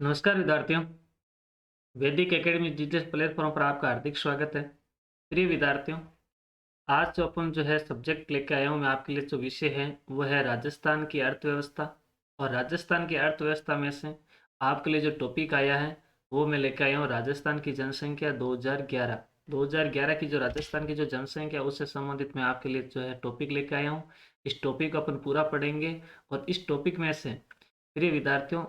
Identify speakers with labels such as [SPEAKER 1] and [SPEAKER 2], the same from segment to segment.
[SPEAKER 1] नमस्कार विद्यार्थियों। वैदिक एकेडमी डिजिटल प्लेटफॉर्म पर आपका हार्दिक स्वागत है। प्रिय विद्यार्थियों, आज जो अपन जो है सब्जेक्ट लेके आया हूँ मैं आपके लिए, जो विषय है वो है राजस्थान की अर्थव्यवस्था। और राजस्थान की अर्थव्यवस्था में से आपके लिए जो टॉपिक आया है वो मैं लेके आया हूँ राजस्थान की जनसंख्या 2011। 2011 की जो राजस्थान की जो जनसंख्या उससे संबंधित मैं आपके लिए जो है टॉपिक लेके आया हूँ। इस टॉपिक को अपन पूरा पढ़ेंगे और इस टॉपिक में से प्रिय विद्यार्थियों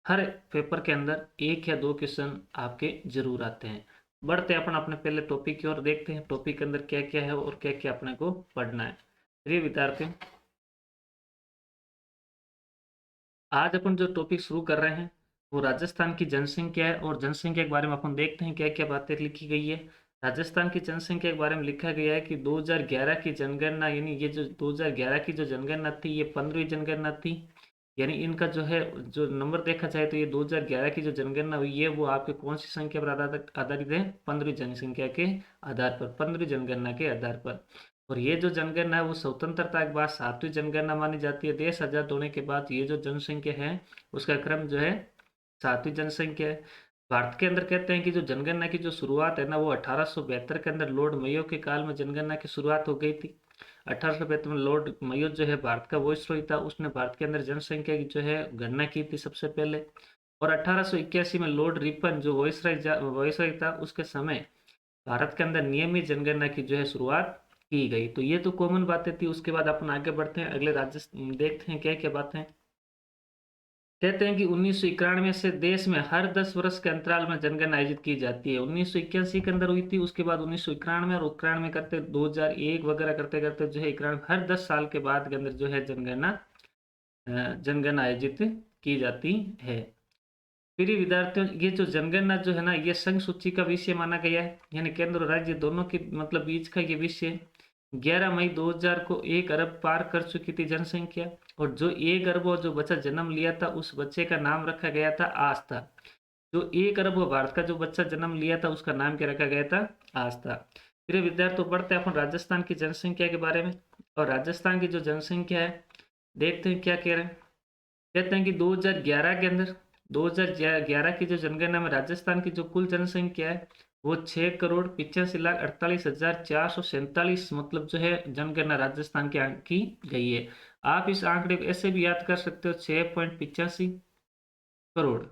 [SPEAKER 1] हर पेपर के अंदर एक या दो क्वेश्चन आपके जरूर आते हैं। बढ़ते अपन अपने पहले टॉपिक की ओर, देखते हैं टॉपिक के अंदर क्या क्या है और क्या क्या अपने को पढ़ना है। प्रिय विद्यार्थियों, आज अपन जो टॉपिक शुरू कर रहे हैं वो राजस्थान की जनसंख्या है और जनसंख्या के बारे में अपन देखते हैं क्या क्या बातें लिखी गई है। राजस्थान की जनसंख्या के बारे में लिखा गया है कि 2011 की जनगणना, यानी ये जो 2011 की जो जनगणना थी ये 15वीं जनगणना थी। यानी इनका जो है जो नंबर देखा जाए तो ये 2011 की जो जनगणना हुई है वो आपके कौन सी संख्या पर आधारित है? 15वीं जनसंख्या के आधार पर, 15वीं जनगणना के आधार पर। और ये जो जनगणना है वो स्वतंत्रता के बाद 7वीं जनगणना मानी जाती है। देश आजाद होने के बाद ये जो जनसंख्या है उसका क्रम जो है 7वीं जनसंख्या है। भारत के अंदर कहते हैं कि जो जनगणना की जो शुरुआत है ना वो 1872 के अंदर लॉर्ड मेयो के काल में जनगणना की शुरुआत हो गई थी। 1872 में लॉर्ड मेयो जो है भारत का वॉइसरॉय था, उसने भारत के अंदर जनसंख्या की जो है गणना की थी सबसे पहले। और 1881 में लॉर्ड रिपन जो वॉइसरॉय था उसके समय भारत के अंदर नियमित जनगणना की जो है शुरुआत की गई। तो ये तो कॉमन बातें थी। उसके बाद अपन आगे बढ़ते हैं, अगले राज्य देखते हैं क्या क्या बातें। कहते हैं कि 1991 से देश में हर 10 वर्ष के अंतराल में जनगणना आयोजित की जाती है। 1981 के अंदर हुई थी, उसके बाद 1991 और 91 करते 2001 वगैरह करते करते जो है 91 हर 10 साल के बाद के अंदर जो है जनगणना आयोजित की जाती है। प्रिय विद्यार्थियों, ये जो जनगणना जो है ना ये संघ सूची का विषय माना गया है, यानी केंद्र और राज्य दोनों की मतलब बीच का ये विषय। 11 मई 2000 को 1 अरब पार कर चुकी थी जनसंख्या। और जो 1 अरब जो बच्चा जन्म लिया था उस बच्चे का नाम रखा गया था आस्था। जो 1 अरब भारत का जो बच्चा जन्म लिया था उसका नाम क्या रखा गया था? आस्था। प्रिय विद्यार्थियों, बढ़ते हैं अपन राजस्थान की जनसंख्या के बारे में। और राजस्थान की जो जनसंख्या है देखते हैं क्या कह रहे हैं। कहते हैं कि 2011 के अंदर 2011 की जो जनगणना में राजस्थान की जो कुल जनसंख्या है वो 6,85,48,447 मतलब जो है जनगणना राजस्थान की गई है। आप इस आंकड़े को ऐसे भी याद कर सकते हो, 6.85 करोड़,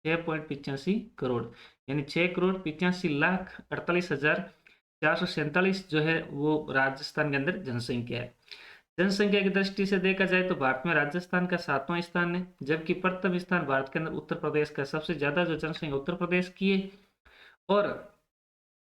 [SPEAKER 1] 6.85 करोड़, यानी 6,85,48,447 जो है वो राजस्थान के अंदर जनसंख्या है। जनसंख्या की दृष्टि से देखा जाए तो भारत में राजस्थान का 7वां स्थान है, जबकि प्रथम स्थान भारत के अंदर उत्तर प्रदेश का। सबसे ज्यादा जो जनसंख्या उत्तर प्रदेश की है और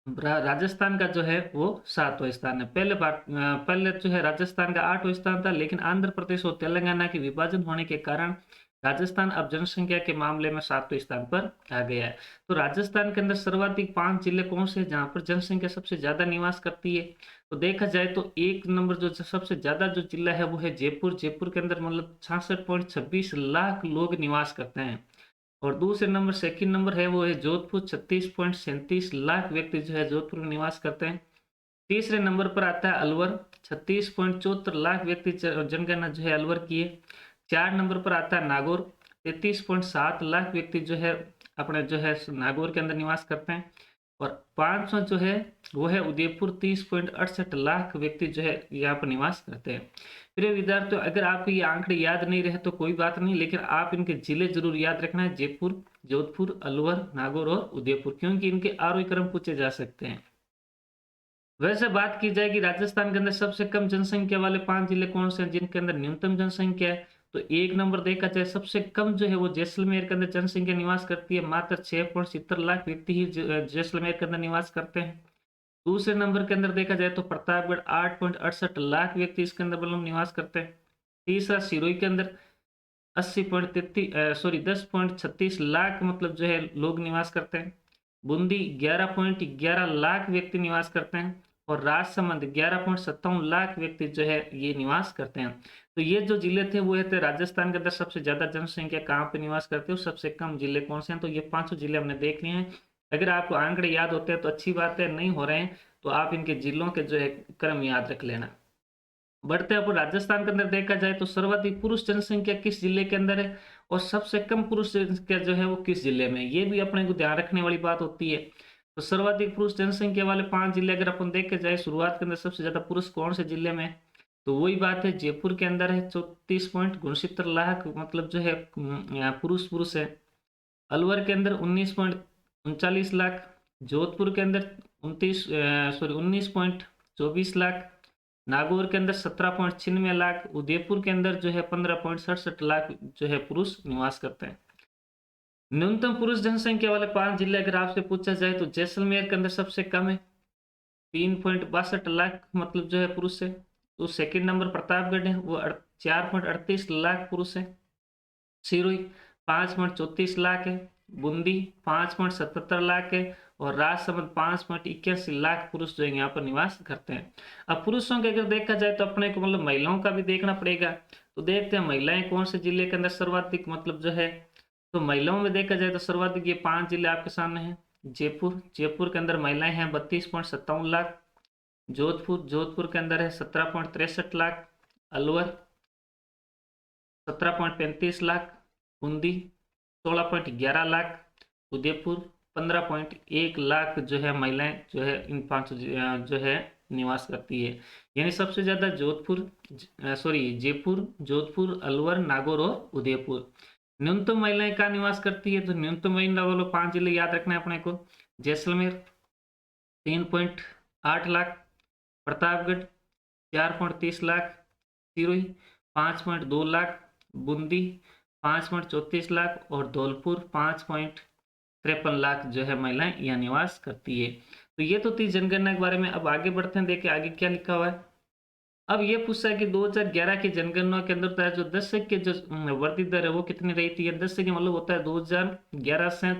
[SPEAKER 1] राजस्थान का जो है वो 7वां स्थान है। पहले जो है राजस्थान का 8वां स्थान था, लेकिन आंध्र प्रदेश और तेलंगाना के विभाजन होने के कारण राजस्थान अब जनसंख्या के मामले में 7वें स्थान पर आ गया है। तो राजस्थान के अंदर सर्वाधिक 5 जिले कौन से हैं जहां पर जनसंख्या सबसे ज्यादा निवास करती है? तो देखा जाए तो एक नंबर जो सबसे ज्यादा जो जिला है वो है जयपुर। जयपुर के अंदर मतलब 66.26 लाख लोग निवास करते हैं। और दूसरे नंबर, सेकंड नंबर है वो है जोधपुर, 36.37 लाख व्यक्ति जो है जोधपुर में निवास करते हैं। तीसरे नंबर पर आता है अलवर, 36.74 लाख व्यक्ति जनगणना जो है अलवर की है। 4 नंबर पर आता है नागौर, 33.7 लाख व्यक्ति जो है अपने जो है नागौर के अंदर निवास करते हैं। और 5वां जो है वो है उदयपुर, 30.68 लाख व्यक्ति जो है यहाँ पर निवास करते हैं। प्रिय विद्यार्थियों, अगर आपको ये आंकड़े याद नहीं रहे तो कोई बात नहीं, लेकिन आप इनके जिले जरूर याद रखना है, जयपुर, जोधपुर, अलवर, नागौर और उदयपुर, क्योंकि इनके आरोही क्रम पूछे जा सकते हैं। वैसे बात की जाए कि राजस्थान के अंदर सबसे कम जनसंख्या वाले 5 जिले कौन से हैं जिनके अंदर न्यूनतम जनसंख्या है, तो एक नंबर देखा जाए सबसे कम जो है वो जैसलमेर के अंदर जनसंख्या निवास करती है। मात्र 6.70 लाख व्यक्ति ही जैसलमेर के अंदर निवास करते हैं। दूसरे नंबर के अंदर देखा जाए तो प्रतापगढ़, 8.68 लाख व्यक्ति इसके अंदर मतलब निवास करते हैं। तीसरा सिरोही के अंदर 10.36 लाख मतलब जो है लोग निवास करते हैं। बूंदी 11.11 लाख व्यक्ति निवास करते हैं। और राजसमंद 11.57 लाख व्यक्ति जो है ये निवास करते हैं। तो ये जो जिले थे वो थे राजस्थान के अंदर सबसे ज्यादा जनसंख्या कहाँ पे निवास करते हैं और सबसे कम जिले कौन से हैं। तो ये 5 जिले हमने देख लिए हैं। अगर आपको आंकड़े याद होते हैं तो अच्छी बात है, नहीं हो रहे हैं तो आप इनके जिलों के जो है क्रम याद रख लेना। बढ़ते अब राजस्थान के अंदर देखा जाए तो सर्वाधिक पुरुष जनसंख्या किस जिले के अंदर है? और सबसे कम पुरुष जनसंख्या जो है वो किस जिले में, ये भी अपने को ध्यान रखने वाली बात होती है। तो सर्वाधिक पुरुष जनसंख्या वाले 5 जिले अगर अपन देखे जाए, शुरुआत के अंदर सबसे ज्यादा पुरुष कौन से जिले में, तो वही बात है, जयपुर के अंदर है 34.69 लाख, मतलब जो है यहाँ पुरुष है। अलवर के अंदर 19.39 लाख, जोधपुर के अंदर 19.24 लाख, नागौर के अंदर 17.96 लाख, उदयपुर के अंदर जो है 15.67 लाख जो है पुरुष निवास करते हैं। न्यूनतम पुरुष जनसंख्या वाले 5 जिले अगर आपसे पूछा जाए तो जैसलमेर के अंदर सबसे कम है 3.62 लाख, मतलब जो है पुरुष है। तो सेकंड नंबर प्रतापगढ़ है, वो 4.38 लाख पुरुष है। सिरोही 5.34 लाख है, बूंदी 5.77 लाख है, और राजसमंद 5.81 लाख पुरुष जो है यहाँ पर निवास करते हैं। अब पुरुषों के अगर देखा जाए तो अपने को मतलब महिलाओं का भी देखना पड़ेगा। तो देखते हैं महिलाएं कौन से जिले के अंदर सर्वाधिक मतलब जो है, तो महिलाओं में देखा जाए तो सर्वाधिक ये 5 जिले आपके सामने हैं। जयपुर के अंदर महिलाएं हैं 32.57 लाख, जोधपुर के अंदर है 17.63 लाख, अलवर 17.35 लाख, बूंदी 16.11 लाख, उदयपुर 15.1 लाख जो है महिलाएं जो है इन 5 जो है निवास करती है। यानी सबसे ज्यादा जयपुर, जोधपुर, अलवर, नागौर और उदयपुर। न्यूनतम महिलाएं कहाँ निवास करती है, तो न्यूनतम महिला वालों 5 जिले याद रखना है अपने को। जैसलमेर 3.8 लाख, प्रतापगढ़ 4.30 लाख, सिरोही 5.2 लाख, बूंदी 5.34 लाख और धौलपुर 5.53 लाख जो है महिलाएं यहाँ निवास करती है। तो ये तो थी जनगणना के बारे में। अब आगे बढ़ते हैं, देखिए आगे क्या लिखा हुआ है। अब ये पूछा है कि 2011 की जनगणना के अंदर जो दशक के जो वृद्धि दर है वो कितनी रही थी। दशक मतलब होता है 2011 से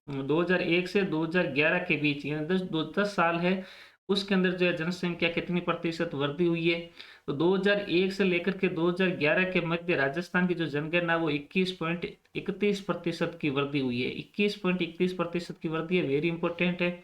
[SPEAKER 1] 2001 से 2011 के बीच, यानी 10 साल है, उसके अंदर जो है जनसंख्या कितनी प्रतिशत वृद्धि हुई है। तो 2001 से लेकर के 2011 के मध्य राजस्थान की जो जनगणना वो 21.31% की वृद्धि हुई है। 21.31% की वृद्धि है, वेरी इंपॉर्टेंट है,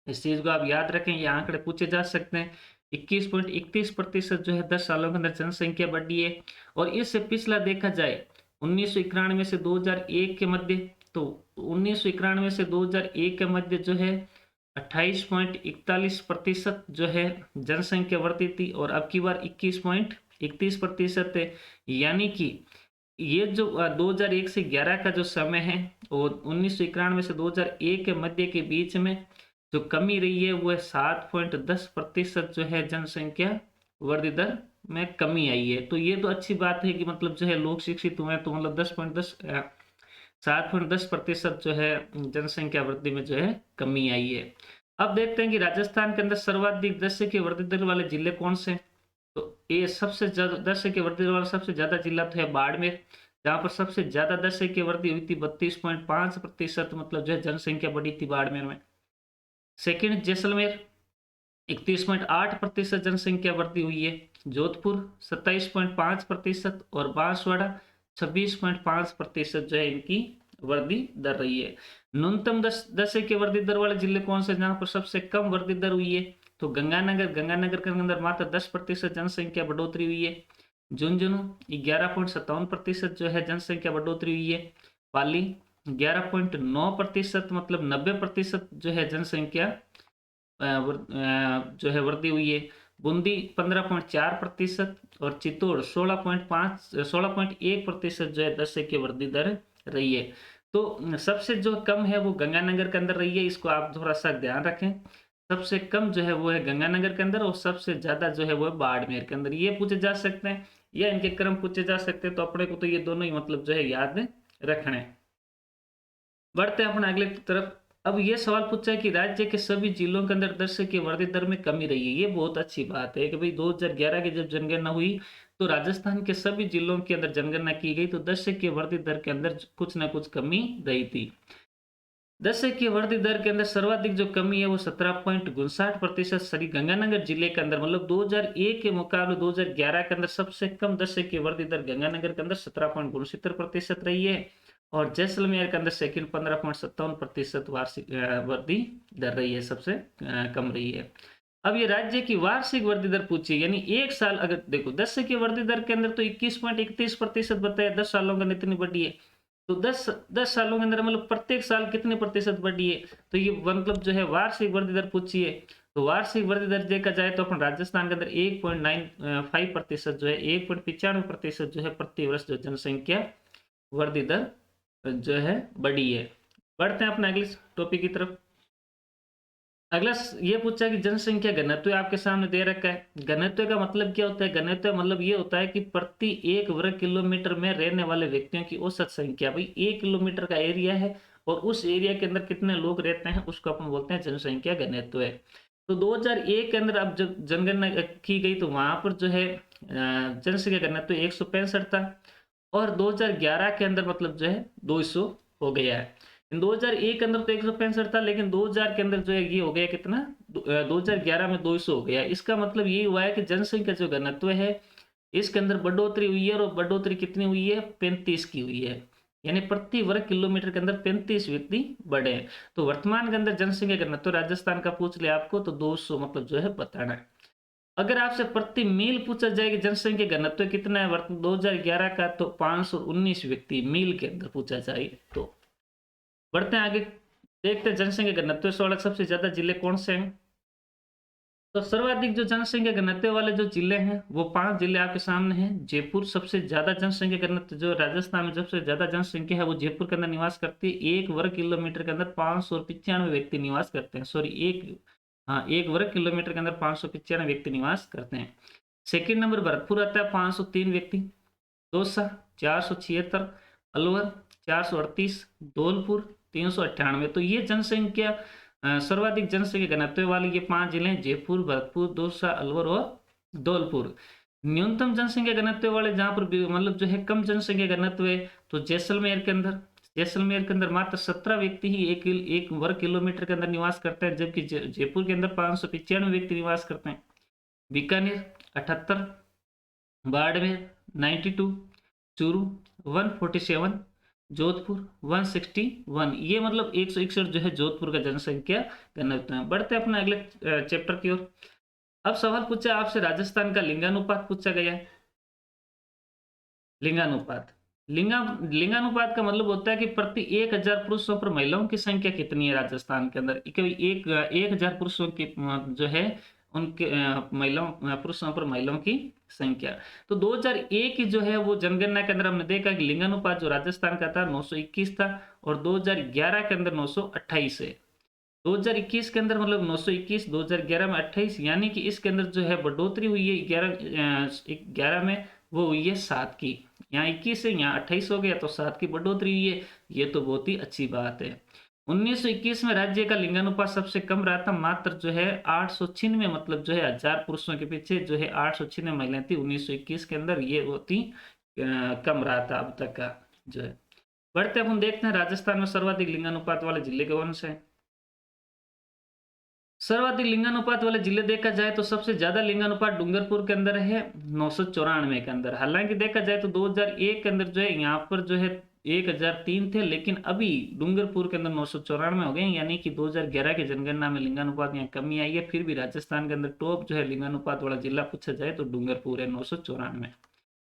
[SPEAKER 1] इस चीज को आप याद रखें, ये आंकड़े पूछे जा सकते हैं। 21.31% जो है 10 सालों के अंदर जनसंख्या बढ़ी है। और इससे पिछला देखा जाए 1991 से 2001 के मध्य, तो 1991 से 2001 के मध्य जो है 28.41% जो है जनसंख्या वृद्धि थी, और अब की बार 21.31% है। यानी कि ये जो 2001 से 11 का जो समय है और 1991 से 2001 के मध्य के बीच में जो कमी रही है वो है 7.10% जो है जनसंख्या वृद्धि दर में कमी आई है। तो ये तो अच्छी बात है कि मतलब जो है लोग शिक्षित हुए, तो मतलब 7.10% जो है जनसंख्या वृद्धि में जो है कमी आई है। अब देखते हैं कि राजस्थान के अंदर सर्वाधिक दशक की वृद्धि दर वाले जिले कौन से। तो ये सबसे ज्यादा दशक की वृद्धि दर वाला सबसे ज्यादा जिला तो है बाड़मेर, जहां पर सबसे ज्यादा दशक की वृद्धि हुई थी 32.5%, मतलब जो है जनसंख्या बढ़ी थी बाड़मेर में। सेकंड जैसलमेर 31.8% जनसंख्या वृद्धि हुई है। जोधपुर 27.5% और बांसवाड़ा 26.5% जो है इनकी वृद्धि दर रही है। न्यूनतम दशक की वृद्धि दर वाले जिले कौन से, जहां पर सबसे कम वृद्धि दर हुई है, तो गंगानगर के अंदर मात्र 10% जनसंख्या बढ़ोतरी हुई है। झुंझुनू 11.57% जो है जनसंख्या बढ़ोतरी हुई है। पाली 11.9%, मतलब 90% जो है जनसंख्या जो है वृद्धि हुई है। बूंदी 15.4% और चित्तौड़ 16.1% जो है दशक की वृद्धि दर रही है। तो सबसे जो कम है वो गंगानगर के अंदर रही है, इसको आप थोड़ा सा ध्यान रखें। सबसे कम जो है वो है गंगानगर के अंदर और सबसे ज्यादा जो है वो है बाड़मेर के अंदर। ये पूछे जा सकते हैं या इनके क्रम पूछे जा सकते हैं, तो अपने को तो ये दोनों ही मतलब जो है याद रखने। बढ़ते हैं अपने अगले तरफ। अब ये सवाल पूछा है कि राज्य के सभी जिलों के अंदर दशक की वृद्धि दर में कमी रही है। ये बहुत अच्छी बात है कि भाई 2011 की जब जनगणना हुई तो राजस्थान के सभी जिलों के अंदर जनगणना की गई, तो दशक की वृद्धि दर के अंदर कुछ ना कुछ कमी रही थी। दशक की वृद्धि दर के अंदर सर्वाधिक जो कमी है वो 17.59% श्री गंगानगर जिले के अंदर, मतलब 2001 के मुकाबले 2011 के अंदर सबसे कम दशक की वृद्धि दर गंगानगर के अंदर 17.69% रही है। और जैसलमेर के अंदर सेकंड 15.57% वार्षिक वृद्धि दर रही है, सबसे कम रही है। अब ये राज्य की वार्षिक वृद्धि दर पूछी, यानी एक साल अगर देखो 10 की वृद्धि दर के अंदर तो 21.31% बताया, 10 सालों का इतनी बढ़ी है। तो 10 सालों के अंदर मतलब प्रत्येक साल कितने प्रतिशत बढ़ी है, तो ये मतलब जो है वार्षिक वृद्धि दर पूछी है। तो वार्षिक वृद्धि दर देखा जाए तो अपन राजस्थान के अंदर 1.95% जो है 1.95% जो है प्रति वर्ष जो जनसंख्या वृद्धि दर जो है बढ़ी है। बढ़ते हैं अपने अगले टॉपिक की तरफ। अगला ये पूछा कि जनसंख्या घनत्व आपके सामने दे रखा है। घनत्व का मतलब क्या होता है? घनत्व मतलब ये होता है कि प्रति 1 वर्ग किलोमीटर में रहने वाले व्यक्तियों की औसत संख्या। भाई 1 किलोमीटर का एरिया है और उस एरिया के अंदर कितने लोग रहते हैं उसको अपन बोलते हैं जनसंख्या घनत्व है। तो 2001 के अंदर अब जब जनगणना की गई तो वहां पर जो है जनसंख्या घनत्व 165 था और 2011 के अंदर मतलब जो है 200 हो गया है। 2001 के अंदर तो 165 था, लेकिन 2000 के अंदर जो है ये हो गया कितना, 2011 में 200 हो गया। इसका मतलब ये हुआ है कि जनसंख्या जो घनत्व है इसके अंदर बढ़ोतरी हुई है, और बढ़ोतरी कितनी हुई है? 35 की हुई है, यानी प्रति वर्ग किलोमीटर के अंदर 35 व्यक्ति बढ़े हैं। तो वर्तमान के अंदर जनसंख्या घनत्व राजस्थान का पूछ लिया आपको तो 200 मतलब जो है बताना है। अगर आपसे प्रति मील पूछा जाए कि जनसंख्या घनत्व कितना है वर्तमान 2011 का, तो 519 व्यक्ति मील के अंदर पूछा जाए तो। बढ़ते हैं आगे, देखते हैं जनसंख्या घनत्व से वाले सबसे ज्यादा जिले कौन से हैं। तो सर्वाधिक जो जनसंख्या घनत्व वाले जो जिले हैं वो 5 जिले आपके सामने हैं। जयपुर सबसे ज्यादा जनसंख्या घनत्व, जो राजस्थान में सबसे ज्यादा जनसंख्या है वो जयपुर के अंदर निवास करती है। 1 वर्ग किलोमीटर के अंदर 595 व्यक्ति निवास करते हैं। सॉरी, एक वर्ग किलोमीटर के अंदर 595 व्यक्ति निवास करते हैं। सेकंड नंबर भरतपुर आता है, 503 व्यक्ति। दौसा 476, अलवर 438, धौलपुर 398। तो ये जनसंख्या सर्वाधिक जनसंख्या घनत्व वाली ये 5 जिले हैं, जयपुर, भरतपुर, दौसा, अलवर और धौलपुर। न्यूनतम जनसंख्या घनत्व वाले जहां पर मतलब जो है कम जनसंख्या घनत्व है, तो जैसलमेर के अंदर मात्र 17 व्यक्ति ही एक वर्ग किलोमीटर के अंदर निवास करते हैं, जबकि जयपुर के अंदर 595 व्यक्ति निवास करते हैं। बीकानेर 78, बाड़मेर 92, चूरू 147, जोधपुर 161। ये मतलब 161 जो है जोधपुर का जनसंख्या घनत्व है। बढ़ते हैं अपने अगले चैप्टर की ओर। अब सवाल पूछा आपसे राजस्थान का लिंगानुपात पूछा गया है। लिंगानुपात लिंगानुपात का मतलब होता है कि प्रति 1000 पुरुषों पर महिलाओं की संख्या कितनी है राजस्थान के अंदर। 1000 पुरुषों की जो है उनके पुरुषों पर महिलाओं की संख्या। तो 2001 की जो है वो जनगणना के अंदर हमने देखा कि लिंगानुपात जो राजस्थान का था 921 था, और 2011 के अंदर 928 है। 2021 के अंदर मतलब 921, 2011 में 28, यानी कि इसके अंदर जो है बढ़ोतरी हुई है। 11 में वो हुई है 7 की, यहाँ 21 है, यहाँ 28 हो गया, तो 7 की बढ़ोतरी हुई है। ये तो बहुत ही अच्छी बात है। 1921 में राज्य का लिंगानुपात सबसे कम रहा था, मात्र जो है 896, मतलब जो है 1000 पुरुषों के पीछे जो है 896 महिलाएं थी 1921 के अंदर। ये होती कम रहा था अब तक का जो है। बढ़ते अपन देखते हैं राजस्थान में सर्वाधिक लिंगानुपात वाले जिले कौन से हैं। सर्वाधिक लिंगानुपात वाले जिले देखा जाए तो सबसे ज्यादा लिंगानुपात डूंगरपुर के अंदर है 994 के अंदर। हालांकि देखा जाए तो 2001 के अंदर जो है यहाँ पर जो है 1003 थे, लेकिन अभी डूंगरपुर के अंदर 994 हो गए, यानी कि 2011 की जनगणना में लिंगानुपात यहाँ कमी आई है। फिर भी राजस्थान के अंदर टॉप जो है लिंगानुपात वाला जिला पूछा जाए तो डूंगरपुर है 994।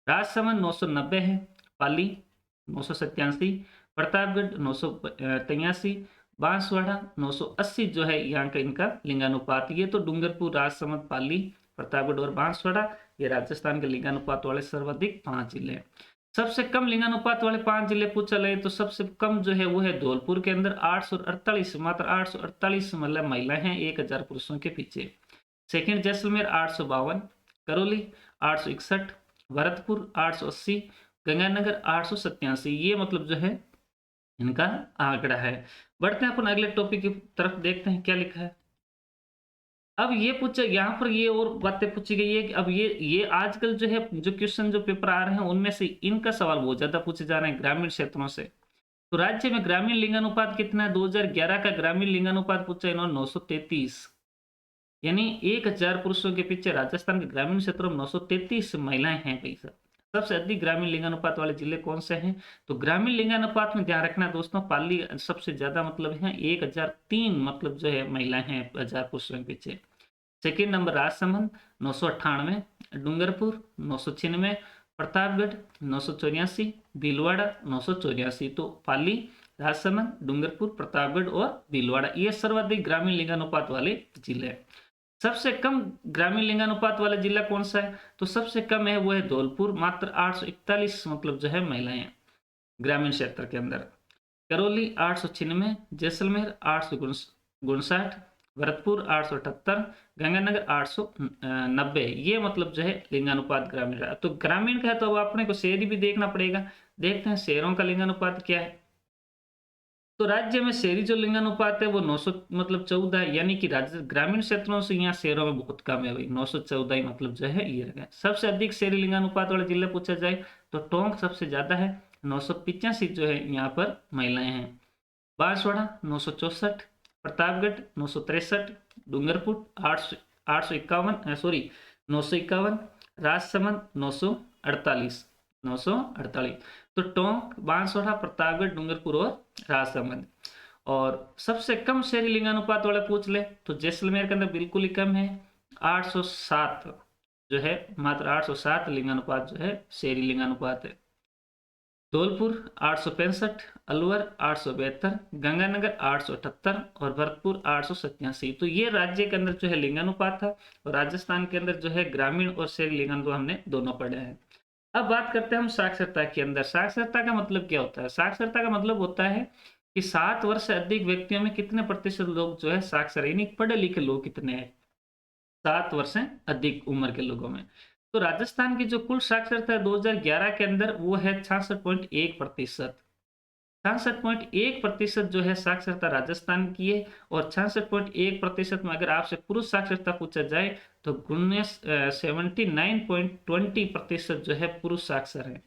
[SPEAKER 1] राजसमंद 990 है, पाली 987, प्रतापगढ़ 983, बांसवाड़ा 980 जो है यहाँ का इनका लिंगानुपात। ये तो डूंगरपुर, राजसमंद, पाली, प्रतापगढ़ और बांसवाड़ा ये राजस्थान के लिंगानुपात वाले सर्वाधिक 5 जिले हैं। सबसे कम लिंगानुपात वाले 5 जिले पूछा गए तो सबसे कम जो है वो है धौलपुर के अंदर 848, मात्र 848 मतलब महिलाएं हैं 1000 पुरुषों के पीछे। सेकंड जैसलमेर 852, करौली 861, भरतपुर 880, गंगानगर 887। ये मतलब जो है इनका आंकड़ा है। बढ़ते हैं अपन अगले टॉपिक की तरफ, देखते हैं क्या लिखा है। अब ये पूछा यहाँ पर ये और बातें पूछी गई है कि अब ये आजकल जो है जो क्वेश्चन जो पेपर आ रहे हैं उनमें से इनका सवाल बहुत ज्यादा पूछे जा रहे हैं ग्रामीण क्षेत्रों से। तो राज्य में ग्रामीण लिंगानुपात कितना है? 2011 का ग्रामीण लिंगानुपात पूछा इन्होंने 933, यानी 1000 पुरुषों के पीछे राजस्थान के ग्रामीण क्षेत्रों में 933 महिलाएं हैं भाई साहब। सबसे अधिक ग्रामीण लिंगानुपात वाले जिले कौन से हैं? तो ग्रामीण लिंगानुपात में ध्यान रखना दोस्तों, पाली सबसे ज्यादा मतलब है 1003 मतलब जो है महिलाएं हैं 1000 पुरुषों के पीछे। Second number Rajsamand 998, Dungarpur 996, Pratapgarh 984, Bhilwara 984। तो पाली, राजसमंद, डूंगरपुर, प्रतापगढ़ और भीलवाड़ा ये सर्वाधिक ग्रामीण लिंगानुपात वाले जिले हैं। सबसे कम ग्रामीण लिंगानुपात वाला जिला कौन सा है? तो सबसे कम है वो है धौलपुर, मात्र 841 मतलब जो है महिलाएं ग्रामीण क्षेत्र के अंदर। करौली 896, जैसलमेर 859, भरतपुर 878, गंगानगर 890। ये मतलब जो है लिंगानुपात ग्रामीण रहा। तो ग्रामीण का है तो अब अपने को शहरी भी देखना पड़ेगा। देखते हैं शहरों का लिंगानुपात क्या है। तो राज्य में शहरी जो लिंगानुपात है वो 900 मतलब 14, यानी कि राज्य ग्रामीण क्षेत्रों से यहाँ शहरों में बहुत कम है भाई, 914 ही मतलब जो है ये रहा। सबसे अधिक शहरी लिंगानुपात वाले जिले पूछा जाए तो टोंक सबसे ज्यादा है, 985 जो है यहाँ पर महिलाएं हैं। बांसवाड़ा 964, प्रतापगढ़ 963, डूंगरपुर 851 सॉरी 951, राजसमंद 948। तो टोंक, बांसवाड़ा, प्रतापगढ़, डूंगरपुर और राजसमंद। और सबसे कम शहरी लिंगानुपात वाला पूछ ले तो जैसलमेर के अंदर बिल्कुल ही कम है, 807 जो है, मात्र 807 लिंगानुपात जो है शहरी लिंगानुपात है। धौलपुर 865, अलवर 872, गंगानगर 878 और भरतपुर 887। तो ये राज्य के अंदर जो है लिंगानुपात था, और राजस्थान के अंदर जो है ग्रामीण और शहरी लिंगानुपात हमने दोनों पढ़े हैं। अब बात करते हैं हम साक्षरता के अंदर। साक्षरता का मतलब क्या होता है? साक्षरता का मतलब होता है कि 7 वर्ष से अधिक व्यक्तियों में कितने प्रतिशत लोग जो है साक्षर, यानी पढ़े लिखे लोग कितने हैं 7 वर्ष से अधिक उम्र के लोगों में। तो राजस्थान की जो कुल साक्षरता है 2011 के अंदर वो है 66.1%। 66.1% जो है साक्षरता राजस्थान की है। और 66.1% में अगर आपसे पुरुष साक्षरता पूछा जाए तो 79.20% जो है पुरुष साक्षर है,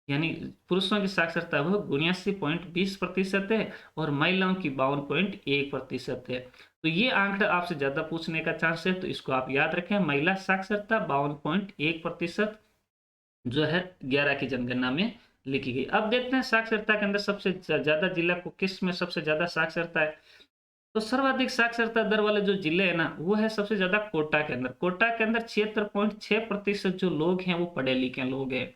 [SPEAKER 1] यानी पुरुषों की साक्षरता वो 79.20% है और महिलाओं की 52.1% है। तो ये आंकड़ा आपसे ज्यादा पूछने का चांस है, तो इसको आप याद रखें। महिला साक्षरता 52.1% जो है 11 की जनगणना में लिखी गई। अब देखते हैं साक्षरता के अंदर सबसे ज्यादा जिला को किस में सबसे ज्यादा साक्षरता है। तो सर्वाधिक साक्षरता दर वाले जो जिले हैं ना वो है सबसे ज्यादा कोटा के अंदर। कोटा के अंदर 76.6% जो लोग हैं वो पढ़े लिखे लोग हैं।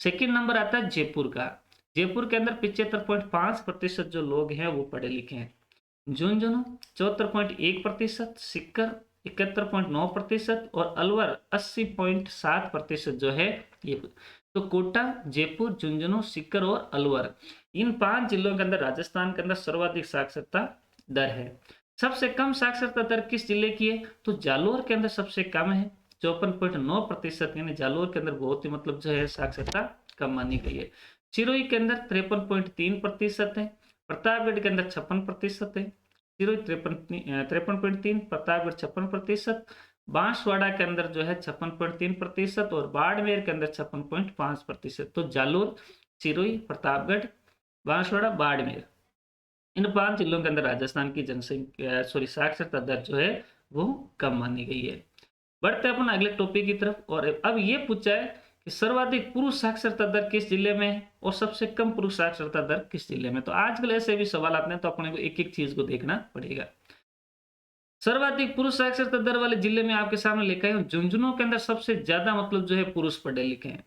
[SPEAKER 1] सेकंड नंबर आता है जयपुर का। जयपुर के अंदर 75.5% जो लोग हैं वो पढ़े लिखे हैं। झुंझुनू 74.1%, सीकर 71.9% और अलवर 80.7% जो है ये। तो कोटा, जयपुर, झुंझुनू, सीकर और अलवर, इन 5 जिलों के अंदर राजस्थान के अंदर सर्वाधिक साक्षरता दर है। सबसे कम साक्षरता दर किस जिले की है? तो जालोर के अंदर सबसे कम है 54.9%, यानी जालोर के अंदर बहुत ही मतलब जो है साक्षरता कम मानी गई है। सिरोही के अंदर 53.3% है, प्रतापगढ़ के अंदर 56% है, सिरोही 53.3, प्रतापगढ़ 56%, बांसवाड़ा के अंदर जो है 56.3% और बाड़मेर के अंदर 56.5%। तो जालोर, सिरोही, प्रतापगढ़, बांसवाड़ा, बाड़मेर, इन 5 जिलों के अंदर राजस्थान की जनसंख्या साक्षरता दर जो है वो कम मानी गई है। बढ़ते हैं अपन अगले टॉपिक की तरफ। और अब ये पूछा है कि सर्वाधिक पुरुष साक्षरता दर किस जिले में है और सबसे कम पुरुष साक्षरता दर किस जिले में। तो आजकल ऐसे भी सवाल आते हैं, तो अपने को एक एक चीज को देखना पड़ेगा। सर्वाधिक पुरुष साक्षरता दर वाले जिले में आपके सामने लिखा है झुंझुनू के अंदर सबसे ज्यादा मतलब जो है पुरुष पढ़े लिखे हैं,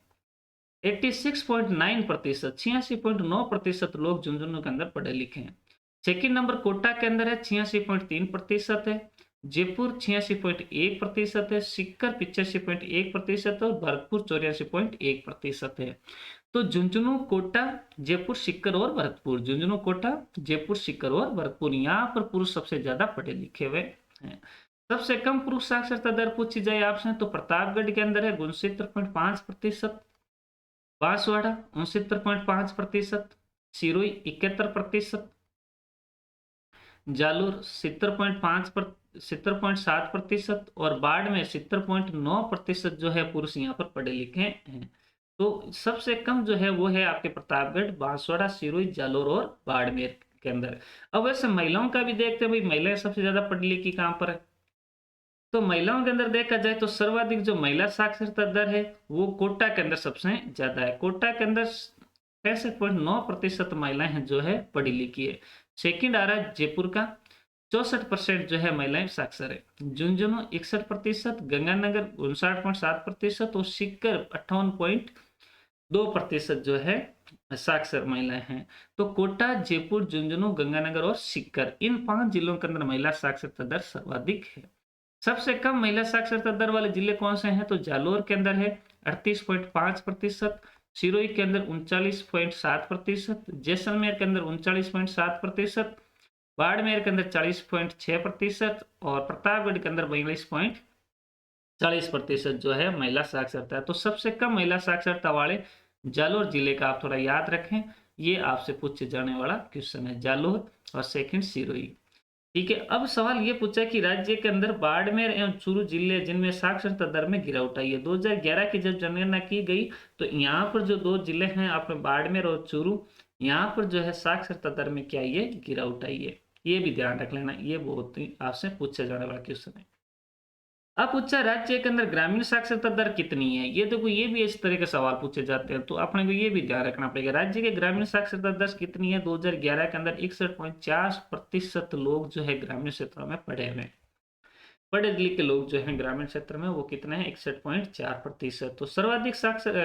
[SPEAKER 1] 86.9%, 86.9% लोग झुंझुनू के अंदर पढ़े लिखे हैं। सेकंड नंबर कोटा के अंदर है 86.3% है, जयपुर 86.1% है, सीकर 85.1% और भरतपुर 84.1% है। तो झुंझुनू, कोटा, जयपुर, सीकर और भरतपुर, झुंझुनू, कोटा, जयपुर, सीकर और भरतपुर, यहाँ पर पुरुष सबसे ज्यादा पढ़े लिखे हुए हैं। सबसे कम पुरुष साक्षरता दर पूछी जाए आपसे तो प्रतापगढ़ के अंदर है 69.5%, बांसवाड़ा 69.5%, सिरोही 71%, जालोर 70.7% और बाड़मेर 70.9% जो है पुरुष यहाँ पर पढ़े लिखे हैं। तो सबसे कम जो है वो है आपके प्रतापगढ़, बांसवाड़ा, सिरोही, जालोर और बाड़मेर के अंदर। अब वैसे महिलाओं का भी देखते हैं भाई, महिलाएं सबसे ज्यादा पढ़ी लिखी कहाँ पर है। तो महिलाओं के अंदर देखा जाए तो सर्वाधिक जो महिला साक्षरता दर है वो कोटा के अंदर सबसे ज्यादा है। कोटा के अंदर 65.9% महिलाएं हैं जो है पढ़ी लिखी है। सेकंड आ रहा है जयपुर का 64% जो है महिलाएं साक्षर है। झुंझुनू 61%, गंगानगर 59.7% और सीकर 58.2% जो है साक्षर महिलाएं हैं। तो कोटा, जयपुर, झुंझुनू, गंगानगर और सीकर, इन 5 जिलों के अंदर महिला साक्षरता दर सर्वाधिक है। सबसे कम महिला साक्षरता दर वाले जिले कौन से हैं? तो जालोर के अंदर है 38.5%, सिरोही के अंदर 39.7%, जैसलमेर के अंदर 39.7%, बाड़मेर के अंदर 40.6% और प्रतापगढ़ के अंदर 42.40% जो है महिला साक्षरता है। तो सबसे कम महिला साक्षरता वाले जालोर जिले का आप थोड़ा याद रखें, ये आपसे पूछे जाने वाला क्वेश्चन है, जालोर और सेकंड सिरोही। ठीक है, अब सवाल ये पूछा कि राज्य के अंदर बाड़मेर एवं चूरू जिले जिनमें साक्षरता दर में गिरावट आई है। 2011 की जब जनगणना की गई तो यहाँ पर जो 2 जिले हैं आपने बाड़मेर और चूरू, यहाँ पर जो है साक्षरता दर में क्या आई है? गिरावट आई है। ये भी ध्यान रख लेना, ये बहुत ही आपसे पूछा जाने वाला क्वेश्चन है। अब पूछा राज्य के अंदर ग्रामीण साक्षरता दर कितनी है? ये देखो, ये भी इस तरह के सवाल पूछे जाते हैं, तो अपने को ये भी ध्यान रखना पड़ेगा। राज्य के ग्रामीण साक्षरता दर कितनी है? 2011 के अंदर 61.4% लोग जो है ग्रामीण क्षेत्रों में पढ़े हुए हैं। पढ़े लिखे लोग जो है ग्रामीण क्षेत्र में वो कितने हैं? 61.4%। तो सर्वाधिक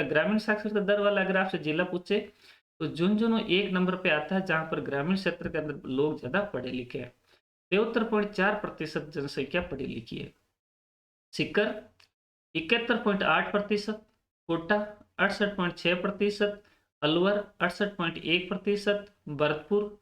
[SPEAKER 1] ग्रामीण साक्षरता दर वाला अगर आपसे जिला पूछे तो झुंझुनू 1 नंबर पे आता है, जहां पर ग्रामीण क्षेत्र के अंदर लोग ज्यादा पढ़े लिखे हैं। 73.4% जनसंख्या पढ़ी लिखी है। सीकर 71.8%, कोटा 68.6%, अलवर 68.1%, भरतपुर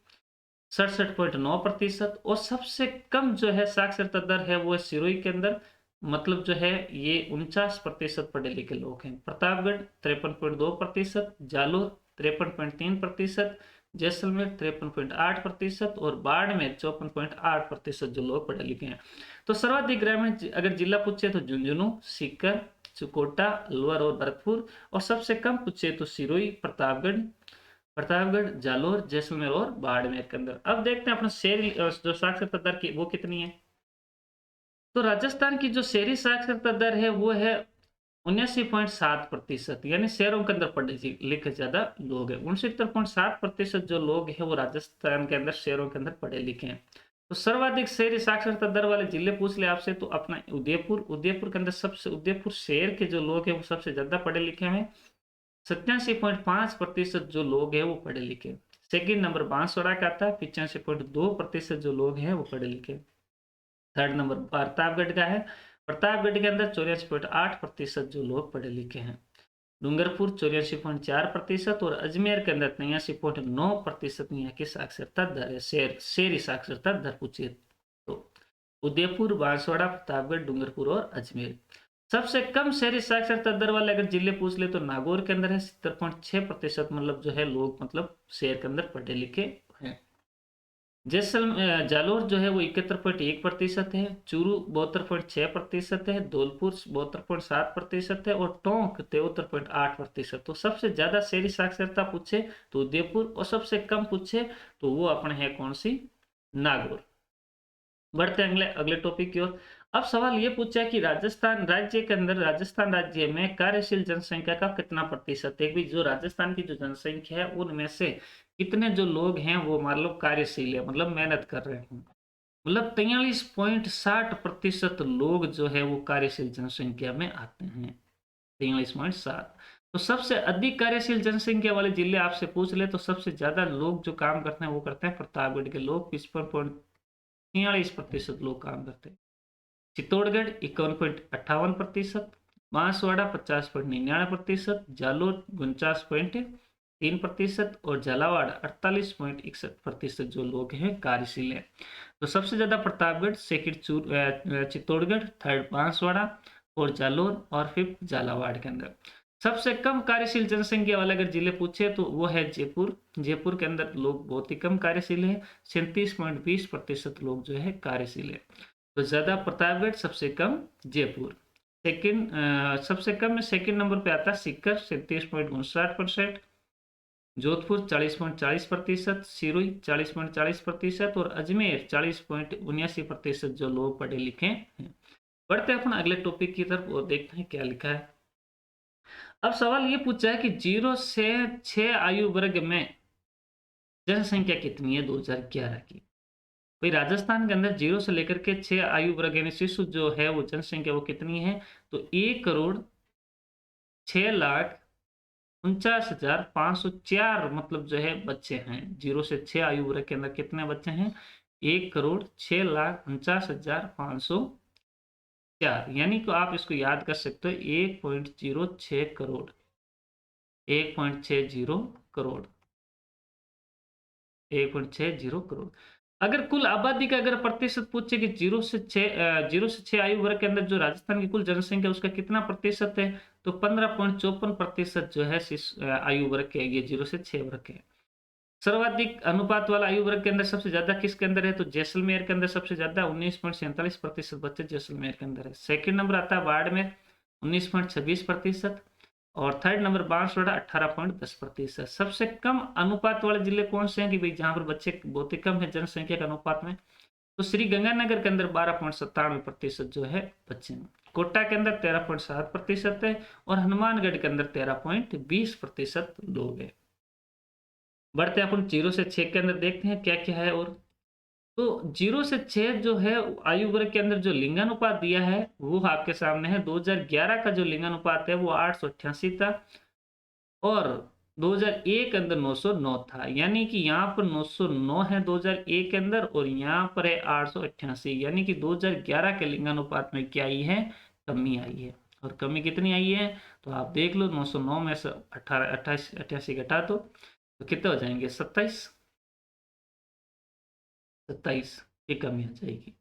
[SPEAKER 1] 67.9% और सबसे कम जो है साक्षरता दर है वो है सिरोही के अंदर, मतलब जो है ये 49% पढ़े लिखे लोग हैं। प्रतापगढ़ 53.2%, जालोर 53.3%, जैसलमेर 53.8% और बाड़मेर 54.8% जो लोग पढ़े लिखे हैं। तो सर्वाधिक ग्रामीण अगर जिला पूछे तो झुंझुनू, सीकर, कोटा, अलवर और भरतपुर, और सबसे कम पूछे तो सिरोही, प्रतापगढ़, जालोर, जैसलमेर और बाड़मेर के अंदर। अब देखते हैं अपना शहरी जो साक्षरता दर की वो कितनी है। तो राजस्थान की जो शहरी साक्षरता दर है वो है 79.7%, यानी शहरों के अंदर पढ़े लिखे ज्यादा लोग हैं। 69.7% जो लोग हैं वो राजस्थान के अंदर शहरों के अंदर पढ़े लिखे हैं। तो सर्वाधिक शहरी साक्षरता दर वाले जिले पूछ ले आपसे तो अपना उदयपुर के अंदर सबसे, उदयपुर शहर के जो लोग हैं वो सबसे ज्यादा पढ़े लिखे हैं। 87.5% जो लोग हैं वो पढ़े लिखे। सेकंड नंबर बांसवाड़ा का आता है, 85.2% जो लोग हैं वो पढ़े लिखे। थर्ड नंबर प्रतापगढ़ का है, प्रतापगढ़ के अंदर 84.8% जो लोग पढ़े लिखे हैं। डूंगरपुर 84.4% और अजमेर के अंदर 83.9% यहाँ की साक्षरता दर है। शहरी साक्षरता दर पूछिए तो उदयपुर, बांसवाड़ा, प्रतापगढ़, डूंगरपुर और अजमेर। सबसे कम शहरी साक्षरता दर वाले अगर जिले पूछ ले तो नागौर के अंदर है 70.6%, मतलब जो है लोग मतलब शहर के अंदर पढ़े लिखे हैं। जालोर जो है वो 71.1% है, चूरू 72.6% है, धौलपुर 72.7% है और टोंक 73.8%। तो सबसे ज्यादा शहरी साक्षरता पूछे तो उदयपुर और सबसे कम पूछे तो वो अपने है कौन सी? नागौर। बढ़ते हैं अगले टॉपिक की ओर। अब सवाल ये पूछा है कि राजस्थान राज्य के अंदर, राजस्थान राज्य में कार्यशील जनसंख्या का कितना प्रतिशत है? भी जो राजस्थान की जो जनसंख्या है उनमें से कितने जो लोग हैं वो मान लो कार्यशील है, मतलब मेहनत कर रहे हैं, मतलब 43.60% लोग जो है वो कार्यशील जनसंख्या में आते हैं। 43.7। तो सबसे अधिक कार्यशील जनसंख्या वाले जिले आपसे पूछ ले तो सबसे ज्यादा लोग जो काम करते हैं वो करते हैं प्रतापगढ़ के लोग, 55.43% लोग काम करते हैं। चित्तौड़गढ़ 51.58%, बांसवाड़ा 50.99%, जालोर 49.3% और झालावाड़ 48.61% जो लोग हैं कार्यशील हैं। तो सबसे ज्यादा प्रतापगढ़, सेकंड चित्तौड़गढ़, थर्ड बांसवाड़ा और जालोर और फिफ्थ झालावाड़ के अंदर। सबसे कम कार्यशील जनसंख्या वाले अगर जिले पूछे तो वो है जयपुर। जयपुर के अंदर लोग बहुत ही कम कार्यशील है, 37.20% लोग जो है कार्यशील है। तो ज्यादा प्रतापगढ़, सबसे कम जयपुर। सबसे कम में सेकंड नंबर पे आता है सीकर 37.59%, जोधपुर 40.40%, सिरोही 40.40% और अजमेर 40.79% जो लोग पढ़े लिखे हैं। बढ़ते हैं अपना अगले टॉपिक की तरफ और देखते हैं क्या लिखा है। अब सवाल ये पूछा है कि 0 से 6 आयु वर्ग में जनसंख्या कितनी है 2011 की? भाई राजस्थान के अंदर 0 से लेकर के 6 आयु वर्ग यानी शिशु जो है वो जनसंख्या वो कितनी है, तो 1,06,49,504 मतलब जो है बच्चे हैं। 0 से 6 आयु वर्ग के अंदर कितने बच्चे हैं, 1,06,49,504, यानी कि आप इसको याद कर सकते हो 1.06 करोड़, 1.60 करोड़, 1.60 करोड़। अगर कुल आबादी का अगर प्रतिशत पूछे कि 0 से 6 आयु वर्ग के अंदर जो राजस्थान की कुल जनसंख्या उसका कितना प्रतिशत है, तो 15.54% जो है आयु वर्ग के, ये 0 से 6 वर्ग के। सर्वाधिक अनुपात वाला आयु वर्ग के अंदर सबसे ज्यादा किसके अंदर है, तो जैसलमेर के अंदर सबसे ज्यादा 19.47% बच्चे जैसलमेर के अंदर है। सेकंड नंबर आता है बाड़मेर 19.26%, और थर्ड नंबर बांसवाड़ा 18.10%। सबसे कम अनुपात वाले जिले कौन से हैं कि भाई जहां पर बच्चे बहुत ही कम है जनसंख्या के अनुपात में, तो श्री गंगानगर के अंदर 12.97% जो है बच्चे हैं। कोटा के अंदर 13.7% है, और हनुमानगढ़ के अंदर 13.20% लोग है। बढ़ते अपन 0 से 6 के अंदर देखते हैं क्या क्या है। और तो 0 से 6 जो है आयु वर्ग के अंदर जो लिंगानुपात दिया है वो आपके सामने है। 2011 का जो लिंगानुपात है वो 888 था, और 2001 के अंदर 909 था, यानी कि यहाँ पर 909 है 2001 के अंदर, और यहाँ पर है 888, यानी कि 2011 के लिंगानुपात में क्या आई है, कमी आई है। और कमी कितनी आई है, तो आप देख लो 909 में से 18 28 88 घटा दो तो कितने हो जाएंगे, 27 की कमी आ जाएगी।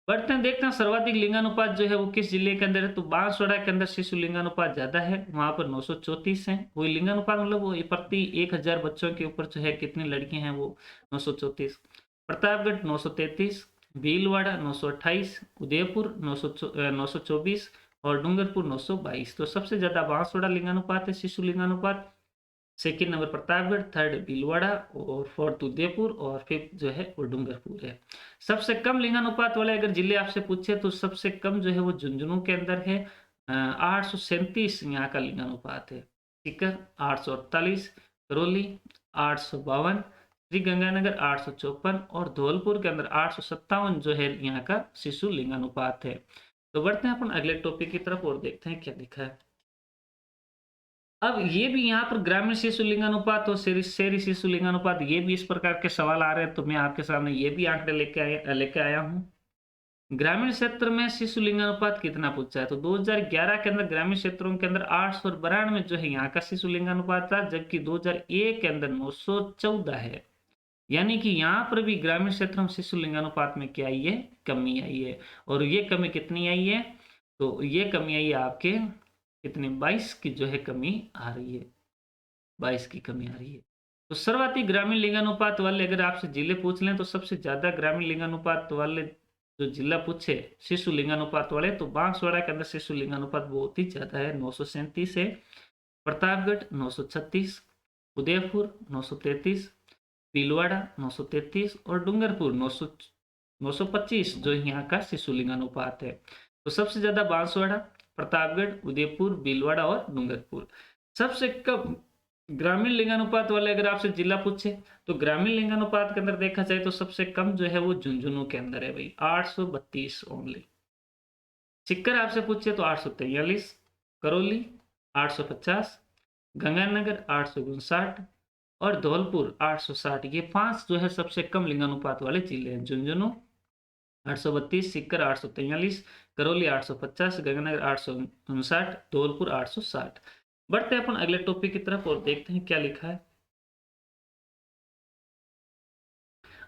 [SPEAKER 1] बढ़ते हैं, देखते हैं सर्वाधिक लिंगानुपात जो है वो किस जिले के अंदर है, तो बांसवाड़ा के अंदर शिशु लिंगानुपात ज्यादा है, वहां पर 934 है। वही लिंगानुपात मतलब वो प्रति 1000 बच्चों के ऊपर जो है कितनी लड़कियां हैं, वो 934। प्रतापगढ़ 933, भीलवाड़ा 928, उदयपुर 924, और डूंगरपुर 922। तो सबसे ज्यादा बांसवाड़ा लिंगानुपात है शिशु लिंगानुपात, second number Pratapgarh, third Bhilwara, और फोर्थ उदयपुर, और फिफ्थ जो है वो डूंगरपुर है। सबसे कम लिंगानुपात वाले अगर जिले आपसे पूछे तो सबसे कम जो है वो झुंझुनू के अंदर है, 837 यहाँ का लिंगानुपात है। सीकर 848, करौली 852, श्री गंगानगर 854, और धौलपुर के अंदर 857 जो है यहाँ का शिशु लिंगानुपात है। तो बढ़ते हैं अपन अगले टॉपिक की तरफ और देखते हैं क्या लिखा है। अब ये भी यहाँ पर ग्रामीण शिशु लिंगानुपात और शहरी शिशु लिंगानुपात, ये भी इस प्रकार के सवाल आ रहे हैं, तो मैं आपके सामने ये भी आंकड़े लेके आया हूँ। ग्रामीण क्षेत्र में शिशु लिंगानुपात कितना पूछा है, तो 2011 के अंदर ग्रामीण क्षेत्रों के अंदर 892 जो है यहाँ का शिशु लिंगानुपात था, जबकि 2001 के अंदर 914 है, यानी कि यहाँ पर भी ग्रामीण क्षेत्र में शिशु लिंगानुपात में क्या आई है, कमी आई है। और ये कमी कितनी आई है, तो ये कमी आई है आपके कितनी, 22 की जो है कमी आ रही है, 22 की कमी आ रही है। तो सर्वाधिक ग्रामीण लिंगानुपात वाले अगर आपसे जिले पूछ लें, तो सबसे ज्यादा ग्रामीण लिंगानुपात वाले जो जिला पूछे शिशु लिंगानुपात वाले, तो बांसवाड़ा के अंदर शिशु लिंगानुपात बहुत ही ज्यादा है, 937 है। प्रतापगढ़ 936, उदयपुर 933, भीलवाड़ा 933, और डूंगरपुर 925 जो यहाँ का शिशु लिंगानुपात है। तो सबसे ज्यादा बांसवाड़ा, प्रतापगढ़, उदयपुर, भीलवाड़ा और डूंगरपुर। सबसे कम ग्रामीण लिंगानुपात वाले अगर आपसे जिला पूछे, तो ग्रामीण लिंगानुपात के अंदर देखा जाए तो सबसे कम जो है वो झुंझुनू के अंदर है भाई, 832 ओनली। सीकर आपसे पूछे तो 843, करौली 850, गंगानगर 859, और धौलपुर 860। ये 5 जो है सबसे कम लिंगानुपात वाले जिले हैं। झुंझुनू 832, सीकर 843, करौली 850, गंगानगर 859, धौलपुर 860। बढ़ते हैं अपन अगले टॉपिक की तरफ और देखते हैं क्या लिखा है।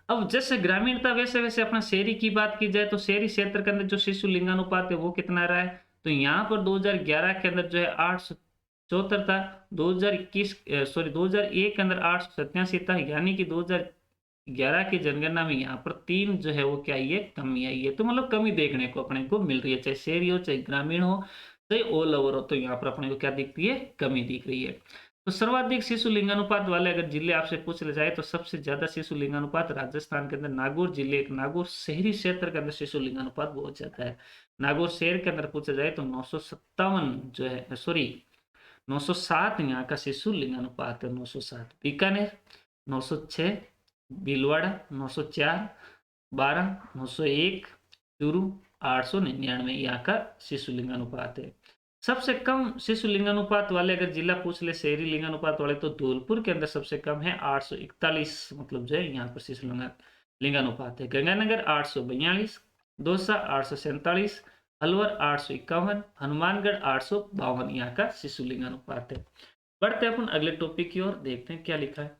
[SPEAKER 1] अब जैसे ग्रामीण था वैसे वैसे अपना शहरी की बात की जाए, तो शहरी क्षेत्र के अंदर जो शिशु लिंगानुपात है वो कितना रहा है, तो यहाँ पर 2011 के अंदर जो है 874 था, 2021 सॉरी 2001 के अंदर 887 था, यानी कि 2011 की जनगणना में यहाँ पर 3 जो है वो क्या आई है, कमी आई है। तो मतलब कमी देखने को अपने को मिल रही है, चाहे शहरी हो चाहे ग्रामीण हो चाहे ऑल ओवर हो, तो यहाँ पर अपने को क्या दिखती है, कमी दिख रही है। तो सर्वाधिक शिशु लिंगानुपात वाले अगर जिले आपसे पूछ ले जाए, तो सबसे ज्यादा शिशु लिंगानुपात राजस्थान के अंदर नागौर जिले, नागौर शहरी क्षेत्र के अंदर शिशु लिंगानुपात बहुत ज्यादा है। नागौर शहर के अंदर पूछा जाए तो 957 जो है, सॉरी 907 यहाँ का शिशु लिंगानुपात है, 907। बीकानेर 906, भीलवाड़ा 904, 12,901, चूरू 899 यहाँ का शिशु लिंगानुपात है। सबसे कम शिशु लिंगानुपात वाले अगर जिला पूछ ले शहरी लिंगानुपात वाले, तो धौलपुर के अंदर सबसे कम है 841, मतलब जो है यहाँ पर शिशु लिंगानुपात है। गंगानगर 842, दौसा 847, अलवर 851, हनुमानगढ़ 852 यहाँ का शिशु लिंगानुपात है। बढ़ते हैं अपन अगले टॉपिक की ओर, देखते हैं क्या लिखा है।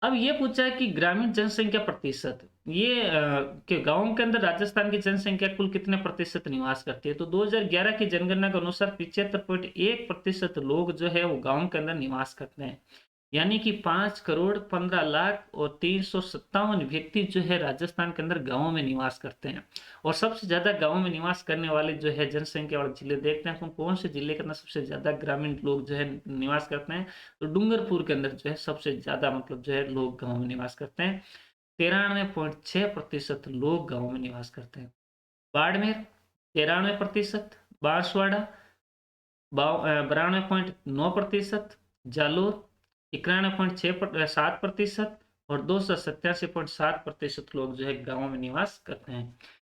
[SPEAKER 1] अब ये पूछा है कि ग्रामीण जनसंख्या प्रतिशत, ये कि गांवों के अंदर राजस्थान की जनसंख्या कुल कितने प्रतिशत निवास करती है। तो 2011 की जनगणना के अनुसार 75.1% लोग जो है वो गांव के अंदर निवास करते हैं, यानी कि 5,15,00,000 और 357 व्यक्ति जो है राजस्थान के अंदर गांवों में निवास करते हैं। और सबसे ज्यादा गांवों में निवास करने वाले जो है जनसंख्या वाले जिले देखते हैं, कौन से जिले के अंदर सबसे ज्यादा ग्रामीण लोग जो है निवास करते हैं। तो डूंगरपुर के अंदर जो है सबसे ज्यादा, मतलब जो है लोग गाँव में निवास करते हैं। 93.6% लोग गाँव में निवास करते हैं। बाड़मेर 93%, बांसवाड़ा 92.9%, जालोर 91.7% और 287.7% लोग जो है गाँव में निवास करते हैं।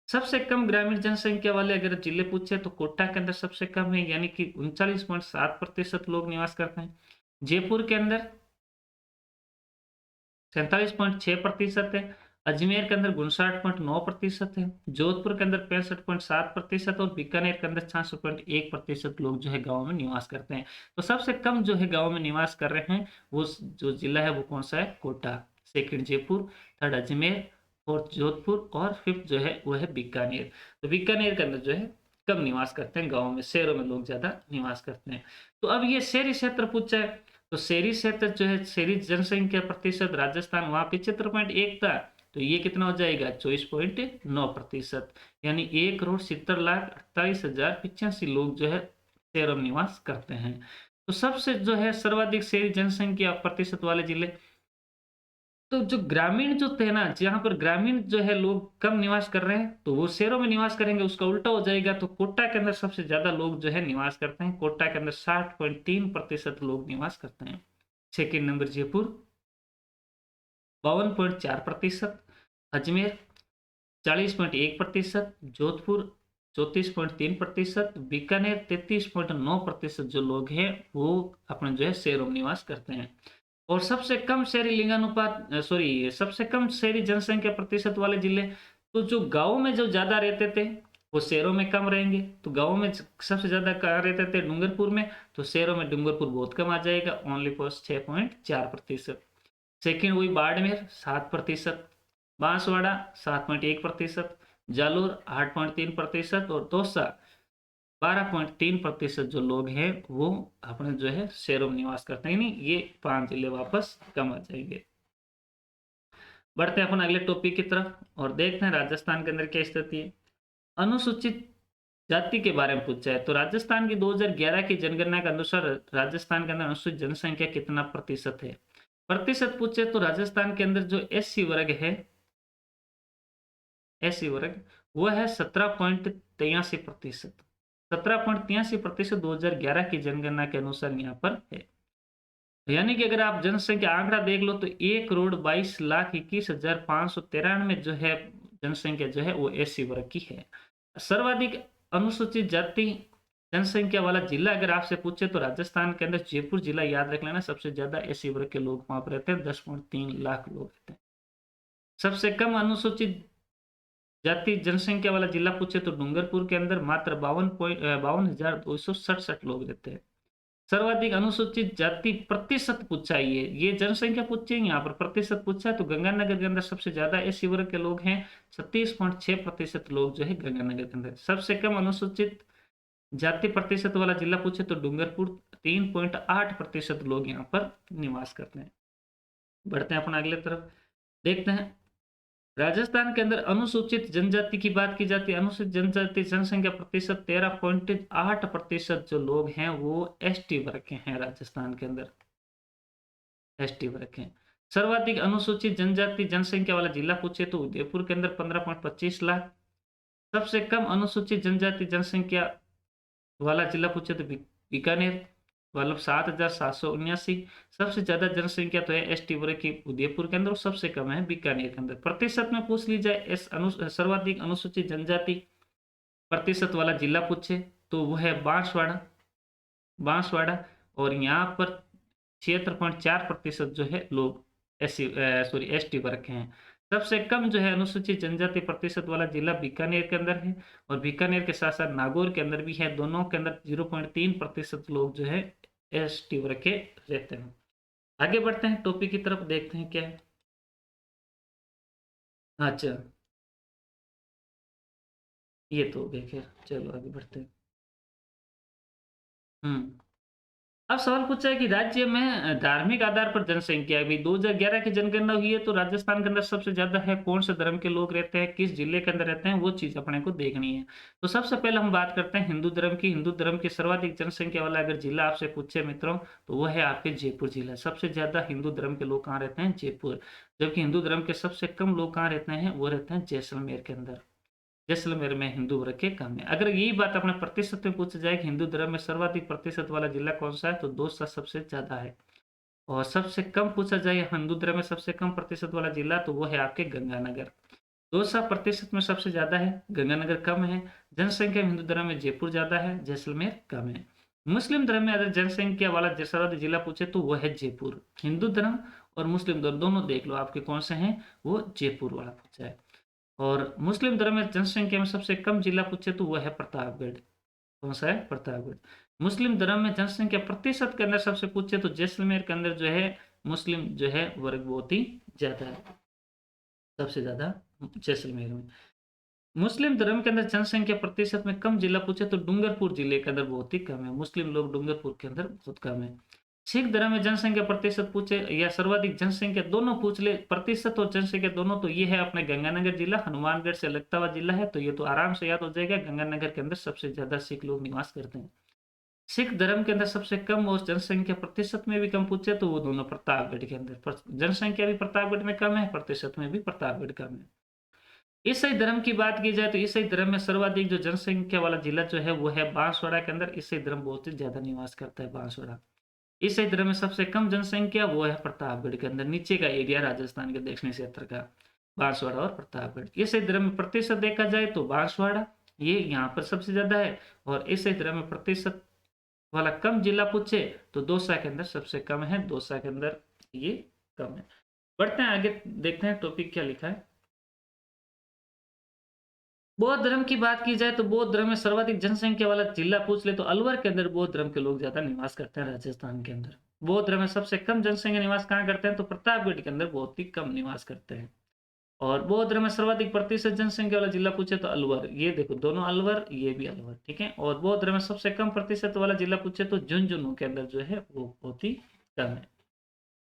[SPEAKER 1] सबसे कम ग्रामीण जनसंख्या वाले अगर जिले पूछे तो कोटा के अंदर सबसे कम है, यानी कि 39.7% लोग निवास करते हैं। जयपुर के अंदर 47.6% है। अजमेर के अंदर 59.9% है। जोधपुर के अंदर 65.7% और बीकानेर के अंदर 66.1% लोग जो है गाँव में निवास करते हैं। तो सबसे कम जो है गाँव में निवास कर रहे हैं वो जो जिला है वो कौन सा है, Kota. Second Jaipur, third Ajmer, fourth Jodhpur और फिफ्थ जो है वो है बीकानेर। तो बीकानेर के अंदर जो है कम निवास करते हैं, गाँव में, शहरों में लोग ज्यादा निवास करते हैं। तो अब ये शहरी क्षेत्र पूछा है, तो शहरी क्षेत्र जो है, शहरी जनसंख्या प्रतिशत राजस्थान वहां 75.1 था, तो ये कितना हो जाएगा 24.9%, यानी 1,70,48,085 लोग जो है शहरों में निवास करते हैं। तो सबसे जो है सर्वाधिक शहरी जनसंख्या प्रतिशत वाले जिले, तो जो ग्रामीण जो थे ना, जहां पर ग्रामीण जो है लोग कम निवास कर रहे हैं, तो वो शहरों में निवास करेंगे, उसका उल्टा हो जाएगा। तो कोटा के अंदर सबसे ज्यादा लोग जो है निवास करते हैं। कोटा के अंदर 60.3% लोग निवास करते हैं। सेकेंड नंबर जयपुर 52.4%, अजमेर 40.1%, जोधपुर 34.3%, बीकानेर 33.9% जो लोग हैं वो अपने जो है शहरों में निवास करते हैं। और सबसे कम शहरी लिंगानुपात, सबसे कम शहरी जनसंख्या प्रतिशत वाले जिले, तो जो गाँव में जो ज्यादा रहते थे वो शहरों में कम रहेंगे। तो गाँव में सबसे ज्यादा कहाँ रहते थे, डूंगरपुर में, तो शहरों में डूंगरपुर बहुत कम आ जाएगा, ओनली फॉर 6.4%। सेकेंड वही बाड़मेर 7%, बांसवाड़ा 7.1%, जालोर 8.3% और दौसा 12.3% जो लोग हैं वो अपने जो है शहरों में निवास करते हैं। नहीं, ये 5 जिले वापस कम आ जाएंगे। बढ़ते हैं अपन अगले टॉपिक की तरफ और देखते हैं राजस्थान के अंदर क्या स्थिति है। अनुसूचित जाति के बारे में पूछा है, तो राजस्थान की 2011 की जनगणना के अनुसार राजस्थान के अंदर अनुसूचित जनसंख्या कितना प्रतिशत है। प्रतिशत पूछे तो राजस्थान के अंदर जो एससी वर्ग है, एससी वर्ग वह है 17.83%। 17.83% 2011 की जनगणना के अनुसार यहाँ पर है। यानी कि अगर आप जनसंख्या आंकड़ा देख लो तो 1,22,21,593 जो है जनसंख्या जो है वो एससी वर्ग की है। सर्वाधिक अनुसूचित जाति जनसंख्या वाला जिला अगर आपसे पूछे तो राजस्थान के अंदर जयपुर जिला याद रख लेना, सबसे ज्यादा एससी वर्ग के लोग वहां पर रहते हैं, 10.3 लाख लोग रहते हैं। सबसे कम अनुसूचित जाति जनसंख्या वाला जिला पूछे तो डूंगरपुर के अंदर मात्र 52,267 लोग रहते हैं। सर्वाधिक अनुसूचित जाति प्रतिशत पूछा है, ये जनसंख्या पूछे, यहाँ पर प्रतिशत पूछा है, तो गंगानगर के अंदर सबसे ज्यादा एससी वर्ग के लोग हैं, 36.6% लोग जो है गंगानगर के अंदर। सबसे कम अनुसूचित जाति प्रतिशत वाला जिला पूछे तो डूंगरपुर 3.8% लोग यहाँ पर निवास करते हैं। बढ़ते हैं अपना अगले तरफ, देखते हैं राजस्थान के अंदर अनुसूचित जनजाति की बात की जाती है। अनुसूचित जनजाति जनसंख्या प्रतिशत 13.8% जो लोग हैं वो एसटी वर्ग के हैं राजस्थान के अंदर, एसटी वर्ग के। सर्वाधिक अनुसूचित जनजाति जनसंख्या वाला जिला पूछे तो उदयपुर के अंदर 15.25 लाख। सबसे कम अनुसूचित जनजाति जनसंख्या वाला जिला पूछे तो बीकानेर मतलब 7,779। सबसे ज्यादा जनसंख्या तो है एसटी वर्ग की उदयपुर के अंदर और सबसे कम है बीकानेर के अंदर। प्रतिशत में पूछ ली जाए सर्वाधिक अनुसूचित जनजाति प्रतिशत वाला जिला पूछे तो वो है बांसवाड़ा। बांसवाड़ा और यहाँ पर 76.4% जो है लोग एसटी वर्ग के हैं। सबसे कम जो है अनुसूचित जनजाति प्रतिशत वाला जिला बीकानेर के अंदर है और बीकानेर के साथ साथ नागौर के अंदर भी है। दोनों के अंदर 0.3% लोग जो है एसटी वर्ग के रहते हैं। आगे बढ़ते हैं टॉपिक की तरफ, देखते हैं क्या है। अच्छा, ये तो हो गया, खैर चलो आगे बढ़ते हैं। हम्म अब सवाल पूछा है कि राज्य में धार्मिक आधार पर जनसंख्या अभी 2011 की जनगणना हुई है तो राजस्थान के अंदर सबसे ज्यादा है, कौन से धर्म के लोग रहते हैं, किस जिले के अंदर रहते हैं, वो चीज अपने को देखनी है। तो सबसे पहले हम बात करते हैं हिंदू धर्म की। हिंदू धर्म की सर्वाधिक जनसंख्या वाला अगर जिला आपसे पूछे मित्रों तो वो है आपके जयपुर जिला। सबसे ज्यादा हिंदू धर्म के लोग कहाँ रहते हैं, जयपुर। जबकि हिंदू धर्म के सबसे कम लोग कहाँ रहते हैं, वो रहते हैं जैसलमेर के अंदर। जैसलमेर में हिंदू वर्ग के कम है। अगर यही बात अपने प्रतिशत में पूछा जाए कि हिंदू धर्म में सर्वाधिक प्रतिशत वाला जिला कौन सा है तो दौसा सबसे ज्यादा है। और सबसे कम पूछा जाए हिंदू धर्म में सबसे कम प्रतिशत वाला जिला तो वो है आपके गंगानगर। दौसा प्रतिशत में सबसे ज्यादा है, गंगानगर कम है। जनसंख्या में हिंदू धर्म में जयपुर ज्यादा है, जैसलमेर कम है। मुस्लिम धर्म में अगर जनसंख्या वाला सर्वाधिक जिला पूछे तो वो है जयपुर। हिंदू धर्म और मुस्लिम धर्म दोनों देख लो आपके कौन से हैं, वो जयपुर वाला पूछा है। और मुस्लिम धर्म में जनसंख्या में सबसे कम जिला पूछे तो वह है प्रतापगढ़। कौन सा है, प्रतापगढ़। मुस्लिम धर्म में जनसंख्या प्रतिशत के अंदर सबसे पूछे तो जैसलमेर के अंदर जो है मुस्लिम जो है वर्ग बहुत ही ज्यादा है, सबसे ज्यादा जैसलमेर में। मुस्लिम धर्म के अंदर जनसंख्या प्रतिशत में कम जिला पूछे तो डूंगरपुर जिले के अंदर बहुत ही कम है, मुस्लिम लोग डूंगरपुर के अंदर बहुत कम है। सिख धर्म में जनसंख्या प्रतिशत पूछे या सर्वाधिक जनसंख्या दोनों पूछ ले, प्रतिशत और जनसंख्या दोनों, तो ये है अपने गंगानगर जिला, हनुमानगढ़ से लगता हुआ जिला है, तो ये तो आराम से याद हो जाएगा। गंगानगर के अंदर सबसे ज्यादा सिख लोग निवास करते हैं। सिख धर्म के अंदर सबसे कम और जनसंख्या प्रतिशत में भी कम पूछे तो वो दोनों प्रतापगढ़ के अंदर, जनसंख्या भी प्रतापगढ़ में कम है, प्रतिशत में भी प्रतापगढ़ कम है। ईसाई धर्म की बात की जाए तो ईसाई धर्म में सर्वाधिक जो जनसंख्या वाला जिला जो है वो है बांसवाड़ा के अंदर। ईसाई धर्म बहुत ही ज्यादा निवास करता है बांसवाड़ा। ईसाई धर्म में सबसे कम जनसंख्या वो है प्रतापगढ़ के अंदर, नीचे का एरिया राजस्थान के दक्षिणी क्षेत्र का, बांसवाड़ा और प्रतापगढ़। ईसाई धर्म में प्रतिशत देखा जाए तो बांसवाड़ा ये यहाँ पर सबसे ज्यादा है। और ईसाई धर्म में प्रतिशत वाला कम जिला पूछे तो दौसा के अंदर सबसे कम है, दौसा के अंदर ये कम है। बढ़ते हैं आगे, देखते हैं टॉपिक क्या लिखा है। बौद्ध धर्म की बात की जाए तो बौद्ध धर्म में सर्वाधिक जनसंख्या वाला जिला पूछ ले तो अलवर के अंदर बौद्ध धर्म के लोग ज्यादा निवास करते हैं राजस्थान के अंदर। बौद्ध धर्म में सबसे कम जनसंख्या निवास कहाँ करते हैं तो प्रतापगढ़ के अंदर बहुत ही कम निवास करते हैं। और बौद्ध धर्म में सर्वाधिक प्रतिशत जनसंख्या वाला जिला पूछे तो अलवर, ये देखो दोनों अलवर, ये भी अलवर, ठीक है। और बौद्ध धर्म में सबसे कम प्रतिशत वाला जिला पूछे तो झुंझुनू के अंदर जो है वो बहुत ही कम है।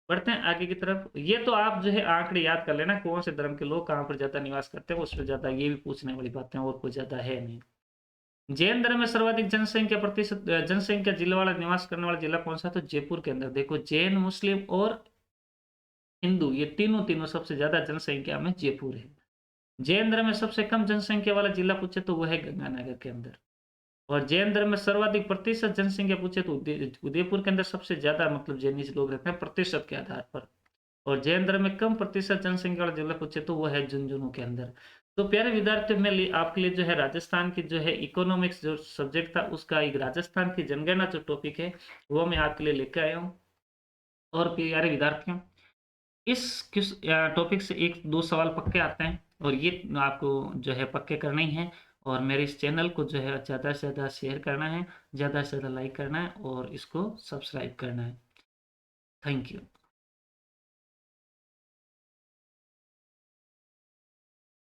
[SPEAKER 1] बढ़ते हैं आगे की तरफ। ये तो आप जो है आंकड़े याद कर लेना कौन से धर्म के लोग कहाँ पर ज्यादा निवास करते हैं, उस पर ज्यादा ये भी पूछने वाली बातें और कुछ ज्यादा है नहीं। जैन धर्म में सर्वाधिक जनसंख्या प्रतिशत जनसंख्या जिला वाला निवास करने वाला जिला कौन सा, तो जयपुर के अंदर। देखो जैन, मुस्लिम और हिंदू ये तीनों तीनों सबसे ज्यादा जनसंख्या में जयपुर है। जैन धर्म में सबसे कम जनसंख्या वाला जिला पूछे तो वह है गंगानगर के अंदर। और जैन धर्म में सर्वाधिक प्रतिशत जनसंख्या पूछे तो उदयपुर के अंदर सबसे ज्यादा मतलब जैनिज लोग रहते हैं प्रतिशत के आधार पर। और जैन धर्म में कम प्रतिशत जनसंख्या वाला जिला पूछे तो वो है झुंझुनू के अंदर। तो प्यारे विद्यार्थियों में आपके लिए जो है राजस्थान की जो है इकोनॉमिक्स जो सब्जेक्ट था उसका एक राजस्थान की जनगणना जो टॉपिक है वो मैं आपके लिए लेकर आया हूँ। और प्यारे विद्यार्थियों इस टॉपिक से एक दो सवाल पक्के आते हैं और ये आपको जो है पक्के करने ही हैं। और मेरे इस चैनल को जो है ज़्यादा से ज़्यादा शेयर करना है, ज़्यादा से ज़्यादा लाइक करना है और इसको सब्सक्राइब करना है। Thank you.